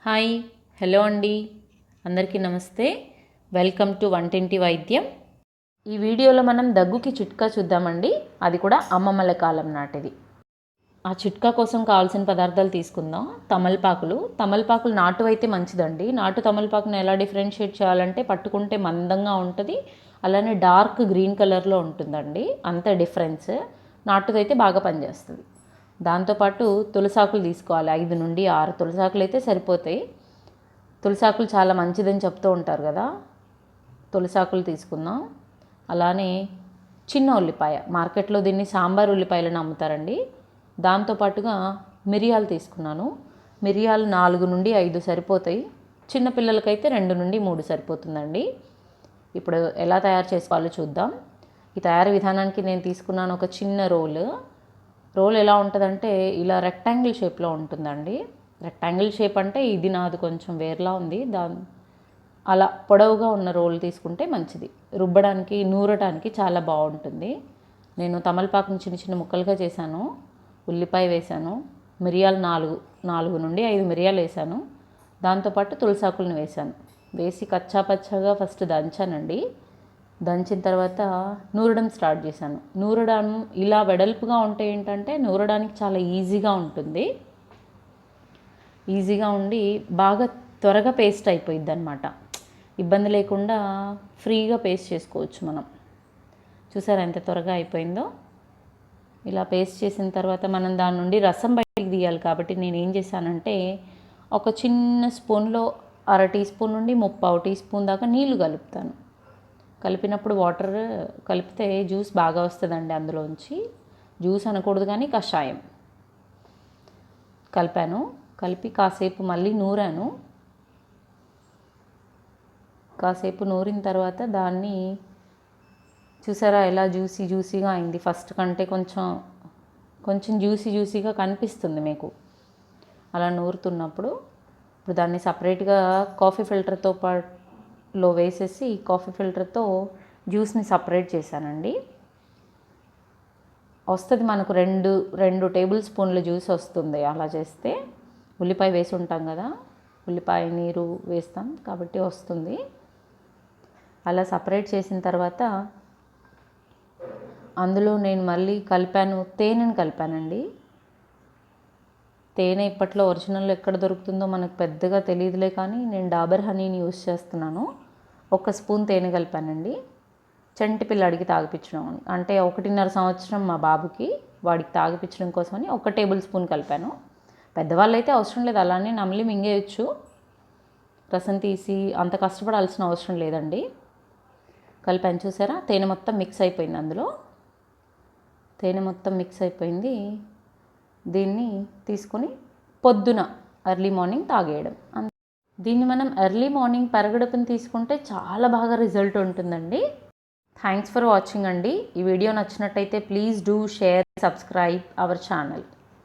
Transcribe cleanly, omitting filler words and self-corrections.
Hi, hello అండి, అందరికీ నమస్తే. వెల్కమ్ టు వంటింటి వైద్యం. ఈ వీడియోలో మనం దగ్గుకి చిట్కా చూద్దామండి. అది కూడా అమ్మమ్మల కాలం నాటిది. ఆ చిట్కా కోసం కావాల్సిన పదార్థాలు తీసుకుందాం. తమలపాకులు నాటు అయితే మంచిదండి. నాటు తమలపాకును ఎలా డిఫరెన్షియేట్ చేయాలంటే పట్టుకుంటే మందంగా ఉంటుంది, అలానే డార్క్ గ్రీన్ కలర్లో ఉంటుందండి. అంతే డిఫరెన్స్. నాటుదైతే బాగా పనిచేస్తుంది. దాంతోపాటు తులసాకులు తీసుకోవాలి. 5 నుండి 6 తులసాకులు అయితే సరిపోతాయి. తులసాకులు చాలా మంచిదని చెప్తూ ఉంటారు కదా, తులసాకులు తీసుకుందాం. అలానే చిన్న ఉల్లిపాయ, మార్కెట్లో దీన్ని సాంబార్ ఉల్లిపాయలను అమ్ముతారండి. దాంతోపాటుగా మిరియాలు తీసుకున్నాను. మిరియాలు 4 నుండి 5 సరిపోతాయి. చిన్నపిల్లలకైతే 2 నుండి 3 సరిపోతుందండి. ఇప్పుడు ఎలా తయారు చేసుకోవాలో చూద్దాం. ఈ తయారీ విధానానికి నేను తీసుకున్నాను ఒక చిన్న రోల్ ఎలా ఉంటుందంటే ఇలా రెక్టాంగిల్ షేప్లో ఉంటుందండి. రెక్టాంగిల్ షేప్ అంటే ఇది నాది కొంచెం వేర్లా ఉంది. అలా పొడవుగా ఉన్న రోల్ తీసుకుంటే మంచిది. రుబ్బడానికి నూరటానికి చాలా బాగుంటుంది. నేను తమలపాకుని చిన్న చిన్న ముక్కలుగా చేశాను. ఉల్లిపాయ వేశాను. మిరియాలు 4 నుండి 5 మిరియాలు వేశాను. దాంతోపాటు తులసాకులను వేశాను. వేసి కచ్చాపచ్చాగా ఫస్ట్ దంచానండి. దంచిన తర్వాత నూరడం స్టార్ట్ చేశాను. నూరడం ఇలా వెడల్పుగా ఉంటే ఏంటంటే నూరడానికి చాలా ఈజీగా ఉంటుంది. ఈజీగా ఉండి బాగా త్వరగా పేస్ట్ అయిపోయిద్ది అనమాట. ఇబ్బంది లేకుండా ఫ్రీగా పేస్ట్ చేసుకోవచ్చు మనం. చూసారా ఎంత త్వరగా అయిపోయిందో. ఇలా పేస్ట్ చేసిన తర్వాత మనం దాని నుండి రసం బయటికి తీయాలి కాబట్టి నేను ఏం చేశానంటే ఒక చిన్న స్పూన్లో 1/2 టీ స్పూన్ నుండి 3/4 టీ స్పూన్ దాకా నీళ్లు కలుపుతాను. కలిపినప్పుడు వాటర్ కలిపితే జ్యూస్ బాగా వస్తుందండి. అందులోంచి జ్యూస్ అనకూడదు కానీ కషాయం కలిపి కాసేపు మళ్ళీ నూరాను. కాసేపు నూరిన తర్వాత దాన్ని చూసారా ఎలా జ్యూసీగా అయింది. ఫస్ట్ కంటే కొంచెం జ్యూసీగా కనిపిస్తుంది మీకు అలా నూరుతున్నప్పుడు. ఇప్పుడు దాన్ని సపరేట్గా కాఫీ ఫిల్టర్తో పాటులో వేసేసి కాఫీ ఫిల్టర్తో జ్యూస్ని సపరేట్ చేశానండి. వస్తుంది మనకు 2 టేబుల్ స్పూన్ల జ్యూస్ వస్తుంది అలా చేస్తే. ఉల్లిపాయ వేసి ఉంటాం కదా, ఉల్లిపాయ నీరు వేస్తాం కాబట్టి వస్తుంది. అలా సపరేట్ చేసిన తర్వాత అందులో నేను మళ్ళీ తేనెను కలిపానండి. తేనె ఇప్పట్లో ఒరిజినల్ ఎక్కడ దొరుకుతుందో మనకు పెద్దగా తెలియదులే కానీ నేను డాబర్ హనీని యూస్ చేస్తున్నాను. 1 స్పూన్ తేనె కలిపానండి. చంటి పిల్లాడికి తాగిపించడం అంటే 1.5 సంవత్సరం మా బాబుకి, వాడికి తాగిపించడం కోసమని 1 టేబుల్ స్పూన్ కలిపాను. పెద్దవాళ్ళు అయితే అవసరం లేదు, అలానే నమిలి మింగేయచ్చు. రసం తీసి అంత కష్టపడాల్సిన అవసరం లేదండి. కలిపాను చూసారా, తేనె మొత్తం మిక్స్ అయిపోయింది. అందులో తేనె మొత్తం మిక్స్ అయిపోయింది. దీన్ని తీసుకొని పొద్దున ఎర్లీ మార్నింగ్ తాగేయడం. దీన్ని మనం ఎర్లీ మార్నింగ్ పరగడుపుని తీసుకుంటే చాలా బాగా రిజల్ట్ ఉంటుందండి. థ్యాంక్స్ ఫర్ వాచింగ్ అండి. ఈ వీడియో నచ్చినట్టయితే please do share, subscribe our channel.